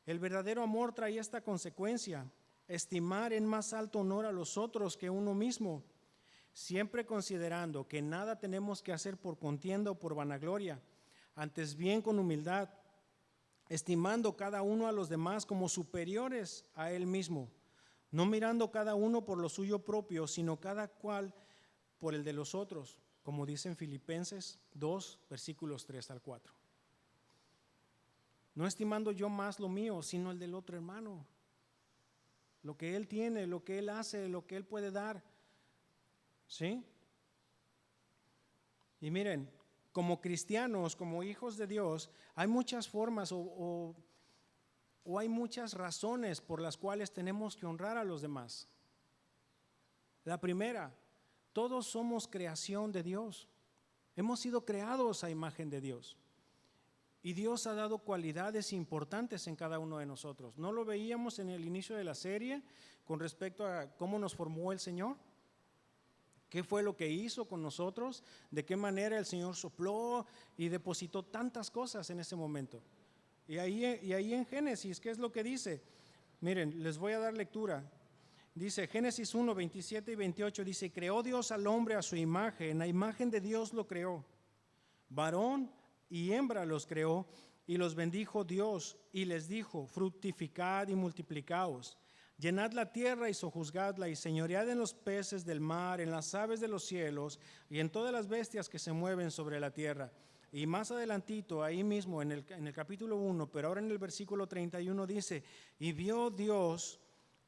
El verdadero amor trae esta consecuencia: estimar en más alto honor a los otros que uno mismo, siempre considerando que nada tenemos que hacer por contienda o por vanagloria, antes bien con humildad, estimando cada uno a los demás como superiores a él mismo, no mirando cada uno por lo suyo propio, sino cada cual por el de los otros, como dice en Filipenses 2, versículos 3 al 4. No estimando yo más lo mío, sino el del otro hermano, lo que él tiene, lo que él hace, lo que él puede dar. ¿Sí? Y miren, como cristianos, como hijos de Dios, hay muchas formas o hay muchas razones por las cuales tenemos que honrar a los demás. La primera, todos somos creación de Dios. Hemos sido creados a imagen de Dios. Y Dios ha dado cualidades importantes en cada uno de nosotros. ¿No lo veíamos en el inicio de la serie con respecto a cómo nos formó el Señor? ¿Qué fue lo que hizo con nosotros? ¿De qué manera el Señor sopló y depositó tantas cosas en ese momento? Y ahí en Génesis, ¿qué es lo que dice? Miren, les voy a dar lectura. Dice Génesis 1, 27 y 28, dice: creó Dios al hombre a su imagen, en la imagen de Dios lo creó. Varón y hembra los creó, y los bendijo Dios, y les dijo: fructificad y multiplicaos. Llenad la tierra y sojuzgadla, y señoread en los peces del mar, en las aves de los cielos, y en todas las bestias que se mueven sobre la tierra. Y más adelantito, ahí mismo en el capítulo 1, pero ahora en el versículo 31 dice: y vio Dios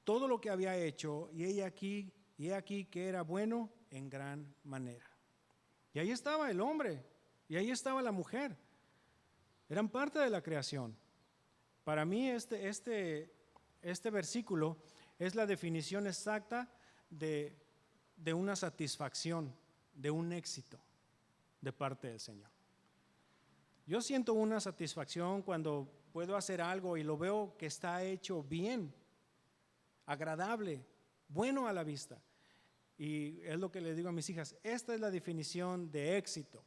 todo lo que había hecho, y he aquí que era bueno en gran manera. Y ahí estaba el hombre, y ahí estaba la mujer. Eran parte de la creación. Para mí este versículo es la definición exacta de una satisfacción, de un éxito de parte del Señor. Yo siento una satisfacción cuando puedo hacer algo y lo veo que está hecho bien, agradable, bueno a la vista. Y es lo que le digo a mis hijas: esta es la definición de éxito,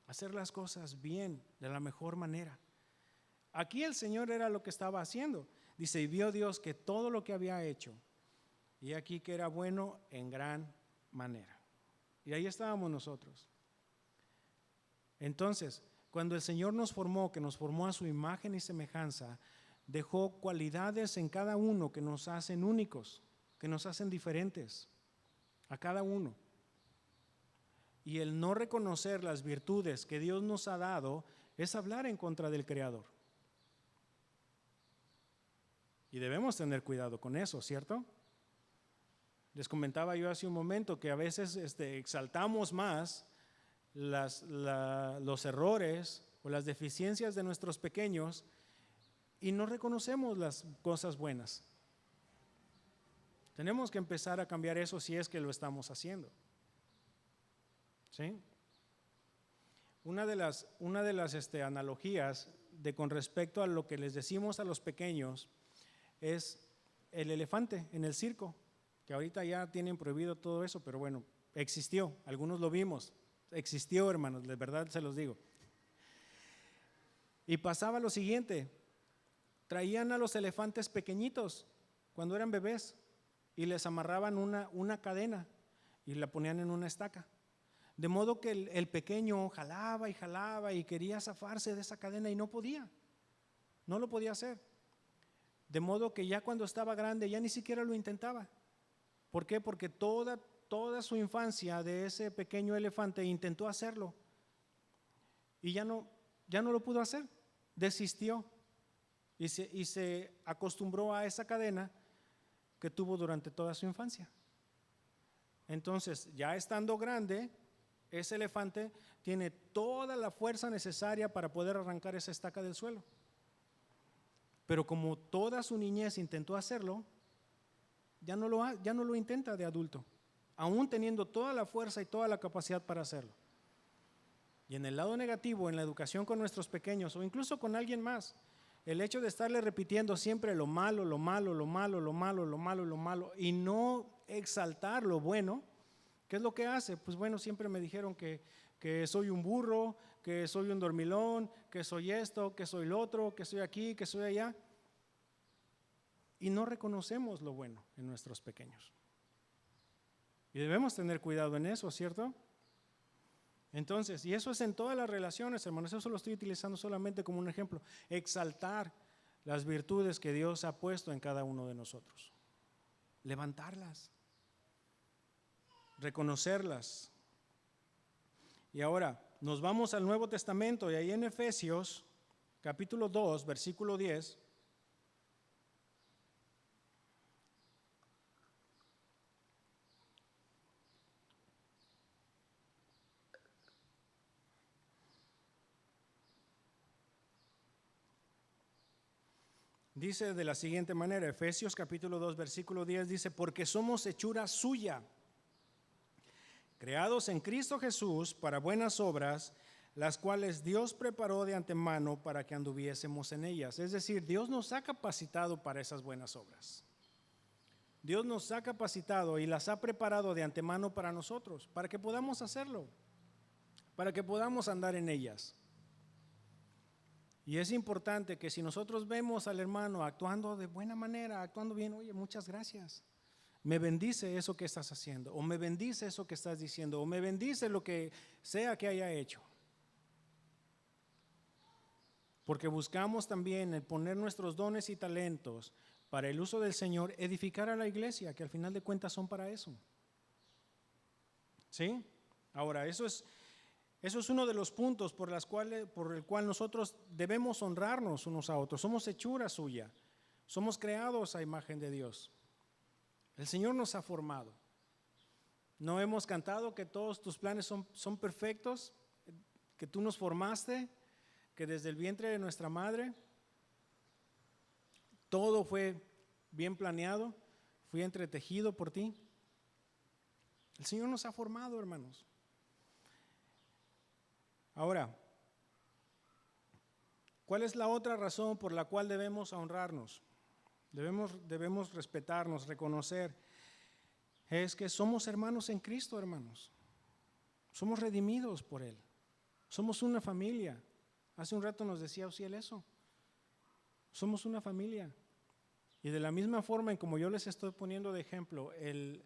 hacer las cosas bien, de la mejor manera. Aquí el Señor era lo que estaba haciendo. Dice: y vio Dios que todo lo que había hecho, y aquí que era bueno en gran manera. Y ahí estábamos nosotros. Entonces, cuando el Señor nos formó, que nos formó a su imagen y semejanza, dejó cualidades en cada uno que nos hacen únicos, que nos hacen diferentes a cada uno. Y el no reconocer las virtudes que Dios nos ha dado es hablar en contra del Creador. Y debemos tener cuidado con eso, ¿cierto? Les comentaba yo hace un momento que a veces exaltamos más los errores o las deficiencias de nuestros pequeños y no reconocemos las cosas buenas. Tenemos que empezar a cambiar eso si es que lo estamos haciendo. ¿Sí? Una de las analogías con respecto a lo que les decimos a los pequeños es el elefante en el circo, que ahorita ya tienen prohibido todo eso, pero bueno, existió, algunos lo vimos, existió, hermanos, de verdad se los digo. Y pasaba lo siguiente: traían a los elefantes pequeñitos cuando eran bebés y les amarraban una cadena y la ponían en una estaca. De modo que el pequeño jalaba y quería zafarse de esa cadena y no podía, no lo podía hacer. De modo que ya cuando estaba grande ya ni siquiera lo intentaba. ¿Por qué? Porque toda su infancia de ese pequeño elefante intentó hacerlo y ya no lo pudo hacer, desistió y se acostumbró a esa cadena que tuvo durante toda su infancia. Entonces, ya estando grande, ese elefante tiene toda la fuerza necesaria para poder arrancar esa estaca del suelo. Pero como toda su niñez intentó hacerlo, ya no lo intenta de adulto, aún teniendo toda la fuerza y toda la capacidad para hacerlo. Y en el lado negativo, en la educación con nuestros pequeños o incluso con alguien más, el hecho de estarle repitiendo siempre lo malo y no exaltar lo bueno, ¿qué es lo que hace? Pues bueno, siempre me dijeron que soy un burro, que soy un dormilón, que soy esto, que soy lo otro, que soy aquí, que soy allá. Y no reconocemos lo bueno en nuestros pequeños. Y debemos tener cuidado en eso, ¿cierto? Entonces, y eso es en todas las relaciones, hermanos, eso lo estoy utilizando solamente como un ejemplo, exaltar las virtudes que Dios ha puesto en cada uno de nosotros, levantarlas, reconocerlas. Y ahora nos vamos al Nuevo Testamento y ahí en Efesios capítulo 2, versículo 10, dice de la siguiente manera, Efesios capítulo 2, versículo 10 dice, porque somos hechura suya, creados en Cristo Jesús para buenas obras, las cuales Dios preparó de antemano para que anduviésemos en ellas. Es decir, Dios nos ha capacitado para esas buenas obras. Dios nos ha capacitado y las ha preparado de antemano para nosotros, para que podamos hacerlo, para que podamos andar en ellas. Y es importante que si nosotros vemos al hermano actuando de buena manera, actuando bien, oye, muchas gracias. Me bendice eso que estás haciendo, o me bendice eso que estás diciendo, o me bendice lo que sea que haya hecho. Porque buscamos también el poner nuestros dones y talentos para el uso del Señor, edificar a la iglesia, que al final de cuentas son para eso. ¿Sí? Ahora, eso es uno de los puntos por el cual nosotros debemos honrarnos unos a otros. Somos hechura suya, somos creados a imagen de Dios. El Señor nos ha formado. ¿No hemos cantado que todos tus planes son perfectos? Que tú nos formaste, que desde el vientre de nuestra madre todo fue bien planeado, fue entretejido por ti. El Señor nos ha formado, hermanos. Ahora, ¿cuál es la otra razón por la cual debemos honrarnos? Debemos respetarnos, reconocer. Es que somos hermanos en Cristo, hermanos. Somos redimidos por Él. Somos una familia. Hace un rato nos decía Osiel eso. Somos una familia. Y de la misma forma en como yo les estoy poniendo de ejemplo, el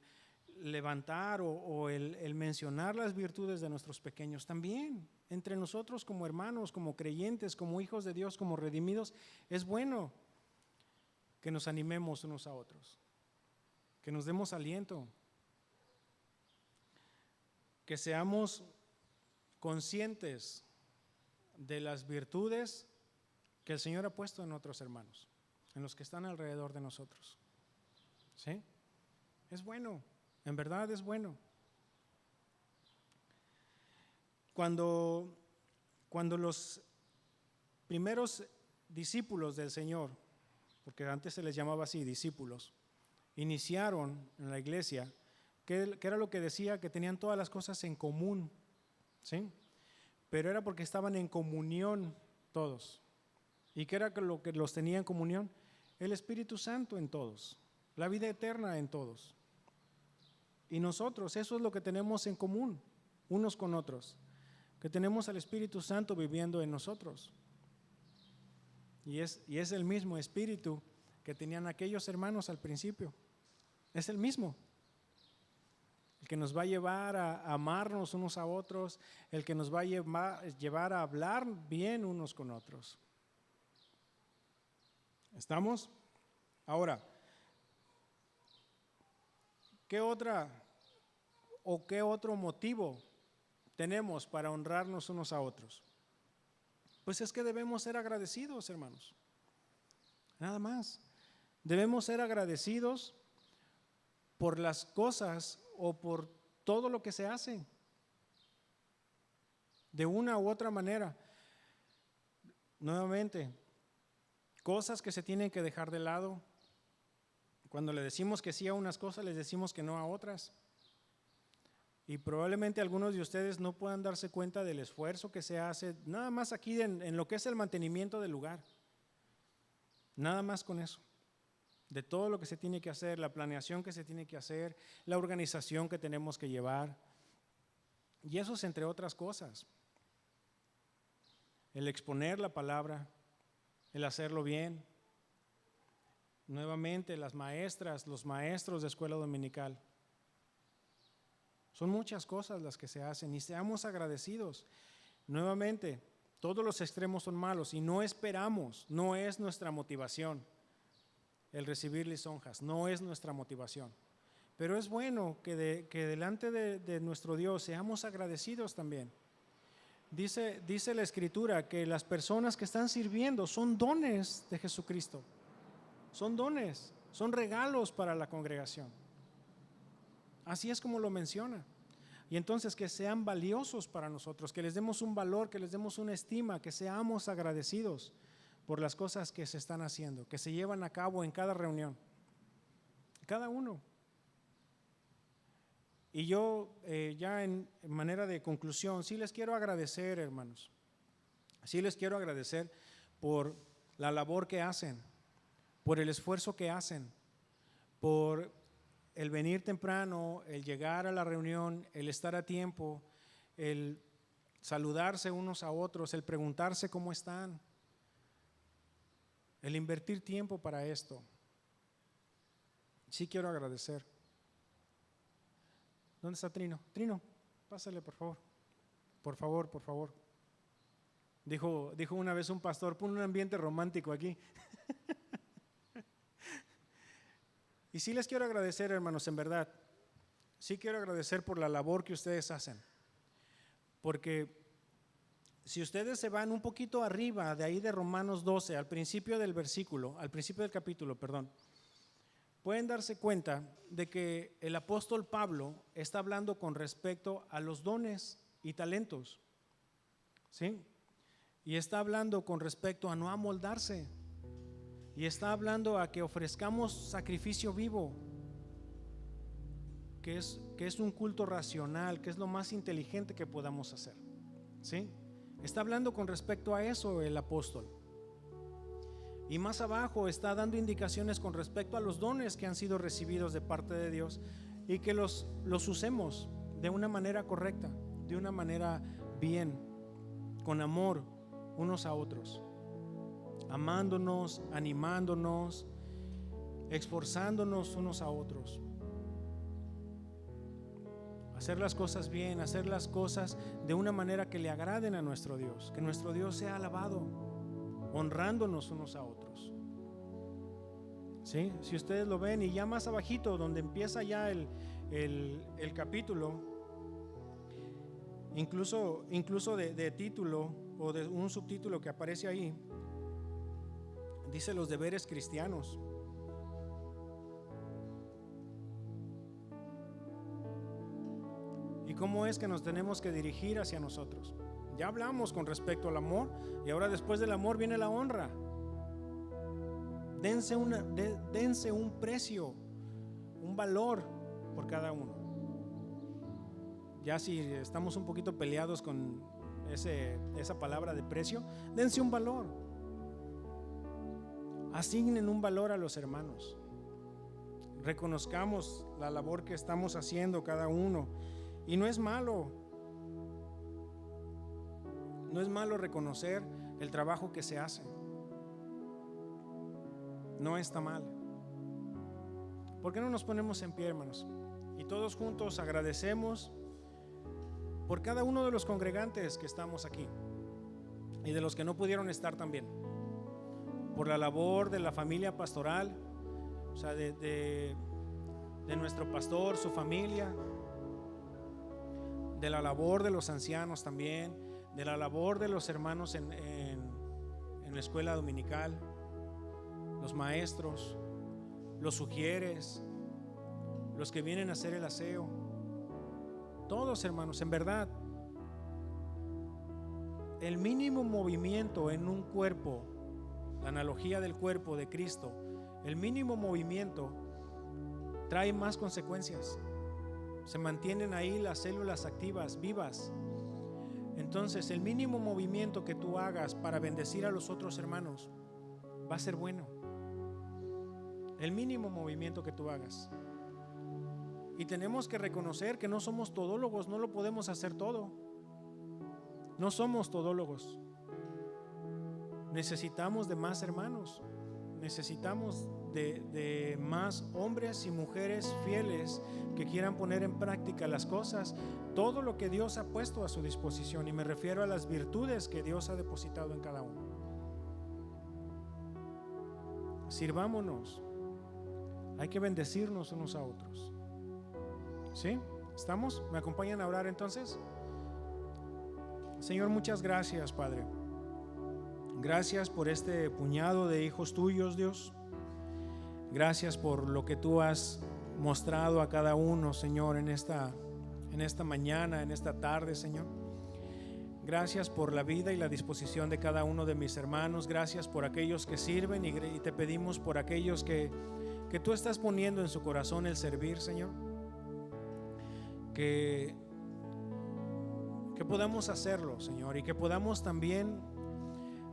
levantar o el mencionar las virtudes de nuestros pequeños, también entre nosotros como hermanos, como creyentes, como hijos de Dios, como redimidos, es bueno que nos animemos unos a otros, que nos demos aliento, que seamos conscientes de las virtudes que el Señor ha puesto en otros hermanos, en los que están alrededor de nosotros. ¿Sí? Es bueno, en verdad es bueno. Cuando los primeros discípulos del Señor, porque antes se les llamaba así, discípulos, iniciaron en la iglesia, ¿qué era lo que decía? Que tenían todas las cosas en común, ¿sí? Pero era porque estaban en comunión todos. ¿Y qué era lo que los tenía en comunión? El Espíritu Santo en todos, la vida eterna en todos. Y nosotros, eso es lo que tenemos en común, unos con otros, que tenemos al Espíritu Santo viviendo en nosotros. Y es el mismo espíritu que tenían aquellos hermanos al principio. Es el mismo. El que nos va a llevar a amarnos unos a otros, el que nos va a llevar a hablar bien unos con otros. ¿Estamos? Ahora, ¿qué otro motivo tenemos para honrarnos unos a otros? Pues es que debemos ser agradecidos, hermanos. Nada más. Debemos ser agradecidos por las cosas o por todo lo que se hace. De una u otra manera. Nuevamente, cosas que se tienen que dejar de lado. Cuando le decimos que sí a unas cosas, les decimos que no a otras. Y probablemente algunos de ustedes no puedan darse cuenta del esfuerzo que se hace, nada más aquí en lo que es el mantenimiento del lugar. Nada más con eso. De todo lo que se tiene que hacer, la planeación que se tiene que hacer, la organización que tenemos que llevar. Y eso es entre otras cosas. El exponer la palabra, el hacerlo bien. Nuevamente, las maestras, los maestros de escuela dominical. Son muchas cosas las que se hacen y seamos agradecidos. Nuevamente, todos los extremos son malos y no esperamos, no es nuestra motivación el recibir lisonjas, no es nuestra motivación. Pero es bueno que delante de nuestro Dios seamos agradecidos también. Dice la Escritura que las personas que están sirviendo son dones de Jesucristo. Son dones, son regalos para la congregación. Así es como lo menciona. Y entonces que sean valiosos para nosotros, que les demos un valor, que les demos una estima, que seamos agradecidos por las cosas que se están haciendo, que se llevan a cabo en cada reunión. Cada uno. Y yo ya en manera de conclusión, sí les quiero agradecer, hermanos. Sí les quiero agradecer por la labor que hacen, por el esfuerzo que hacen, por el venir temprano, el llegar a la reunión, el estar a tiempo, el saludarse unos a otros, el preguntarse cómo están, el invertir tiempo para esto. Sí quiero agradecer. ¿Dónde está Trino? Trino, pásale por favor. Por favor, por favor. Dijo una vez un pastor, pon un ambiente romántico aquí. Y sí les quiero agradecer, hermanos, en verdad. Sí quiero agradecer por la labor que ustedes hacen. Porque si ustedes se van un poquito arriba de ahí de Romanos 12, al principio del capítulo, pueden darse cuenta de que el apóstol Pablo está hablando con respecto a los dones y talentos. ¿Sí? Y está hablando con respecto a no amoldarse. Y está hablando a que ofrezcamos sacrificio vivo, que es un culto racional, que es lo más inteligente que podamos hacer. ¿Sí? Está hablando con respecto a eso el apóstol. Y más abajo está dando indicaciones con respecto a los dones que han sido recibidos de parte de Dios y que los usemos de una manera correcta, de una manera bien, con amor unos a otros. Amándonos, animándonos, esforzándonos unos a otros. Hacer las cosas bien, hacer las cosas de una manera que le agraden a nuestro Dios, que nuestro Dios sea alabado, honrándonos unos a otros. ¿Sí? Si ustedes lo ven, y ya más abajito, donde empieza ya el capítulo, incluso de título o de un subtítulo que aparece ahí, dice los deberes cristianos. ¿Y cómo es que nos tenemos que dirigir hacia nosotros? Ya hablamos con respecto al amor y ahora después del amor viene la honra. Dense un precio, un valor por cada uno. Ya si estamos un poquito peleados con esa palabra de precio, dense un valor. Asignen un valor a los hermanos. Reconozcamos la labor que estamos haciendo cada uno. Y no es malo reconocer el trabajo que se hace. no está mal. ¿Por qué no nos ponemos en pie, hermanos? Y todos juntos agradecemos por cada uno de los congregantes que estamos aquí y de los que no pudieron estar también, por la labor de la familia pastoral, o sea, de nuestro pastor, su familia, de la labor de los ancianos también, de la labor de los hermanos en la escuela dominical, los maestros, los sugieres, los que vienen a hacer el aseo, todos, hermanos. En verdad, el mínimo movimiento en un cuerpo, la analogía del cuerpo de Cristo, el mínimo movimiento trae más consecuencias. Se mantienen ahí las células activas, vivas. Entonces, el mínimo movimiento que tú hagas para bendecir a los otros hermanos va a ser bueno. El mínimo movimiento que tú hagas. Y tenemos que reconocer que no somos todólogos, no lo podemos hacer todo. No somos todólogos. Necesitamos de más hermanos. Necesitamos de más hombres y mujeres fieles que quieran poner en práctica las cosas, todo lo que Dios ha puesto a su disposición, y me refiero a las virtudes que Dios ha depositado en cada uno. Sirvámonos, hay que bendecirnos unos a otros. ¿Sí? ¿Estamos? ¿Me acompañan a orar entonces? Señor, muchas gracias, Padre. Gracias por este puñado de hijos tuyos, Dios. Gracias por lo que tú has mostrado a cada uno, Señor, en esta mañana, en esta tarde, Señor. Gracias por la vida y la disposición de cada uno de mis hermanos. Gracias por aquellos que sirven, y te pedimos por aquellos que tú estás poniendo en su corazón el servir, Señor. Que podamos hacerlo, Señor, y que podamos también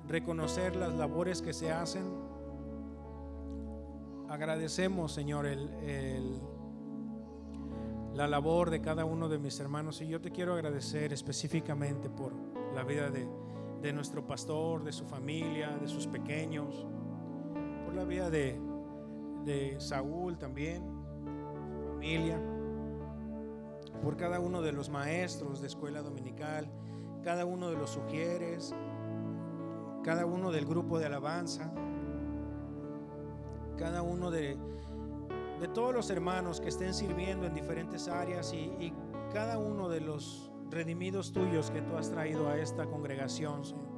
reconocer las labores que se hacen. Agradecemos, Señor, la labor de cada uno de mis hermanos, y yo te quiero agradecer específicamente por la vida de nuestro pastor, de su familia, de sus pequeños, por la vida de Saúl también, su familia, por cada uno de los maestros de escuela dominical, cada uno de los sugieres, cada uno del grupo de alabanza, cada uno de todos los hermanos que estén sirviendo en diferentes áreas, y cada uno de los redimidos tuyos que tú has traído a esta congregación, Señor.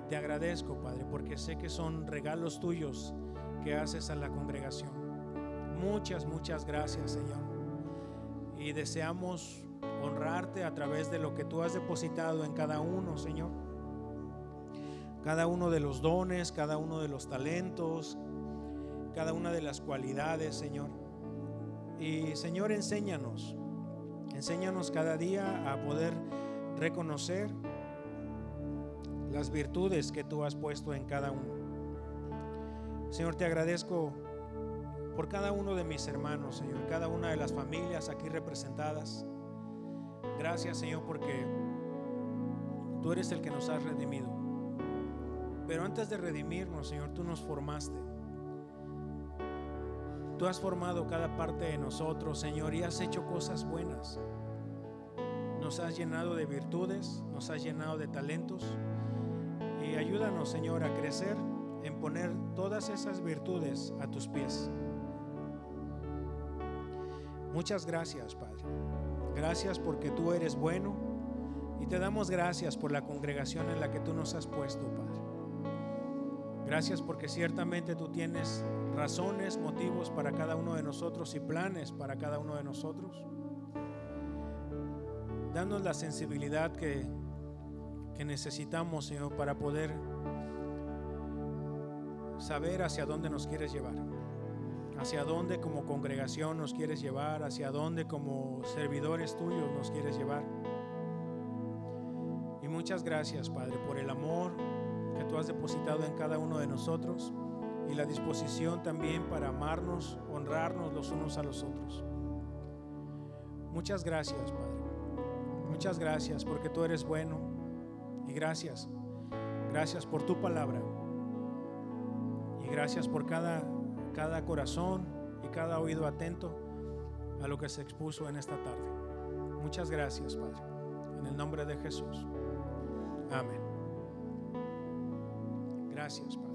Te agradezco, Padre, porque sé que son regalos tuyos que haces a la congregación. Muchas, muchas gracias, Señor. Y deseamos honrarte a través de lo que tú has depositado en cada uno, Señor. Cada uno de los dones, cada uno de los talentos, cada una de las cualidades, Señor. Y, Señor, enséñanos cada día a poder reconocer las virtudes que tú has puesto en cada uno. Señor, te agradezco por cada uno de mis hermanos, Señor, cada una de las familias aquí representadas. Gracias, Señor, porque tú eres el que nos has redimido. Pero antes de redimirnos, Señor, tú nos formaste. Tú has formado cada parte de nosotros, Señor, y has hecho cosas buenas. Nos has llenado de virtudes, nos has llenado de talentos, y ayúdanos, Señor, a crecer en poner todas esas virtudes a tus pies. Muchas gracias, Padre. Gracias porque tú eres bueno, y te damos gracias por la congregación en la que tú nos has puesto, Padre. Gracias porque ciertamente tú tienes razones, motivos para cada uno de nosotros y planes para cada uno de nosotros. Danos la sensibilidad que necesitamos, Señor, para poder saber hacia dónde nos quieres llevar, hacia dónde como congregación nos quieres llevar, hacia dónde como servidores tuyos nos quieres llevar. Y muchas gracias, Padre, por el amor que tú has depositado en cada uno de nosotros, y la disposición también para amarnos, honrarnos los unos a los otros. Muchas gracias, Padre. Muchas gracias porque tú eres bueno, y gracias por tu palabra, y Y gracias por cada corazón y cada oído atento a lo que se expuso en esta tarde. Muchas gracias, Padre. En el nombre de Jesús. Amén. Gracias, Padre.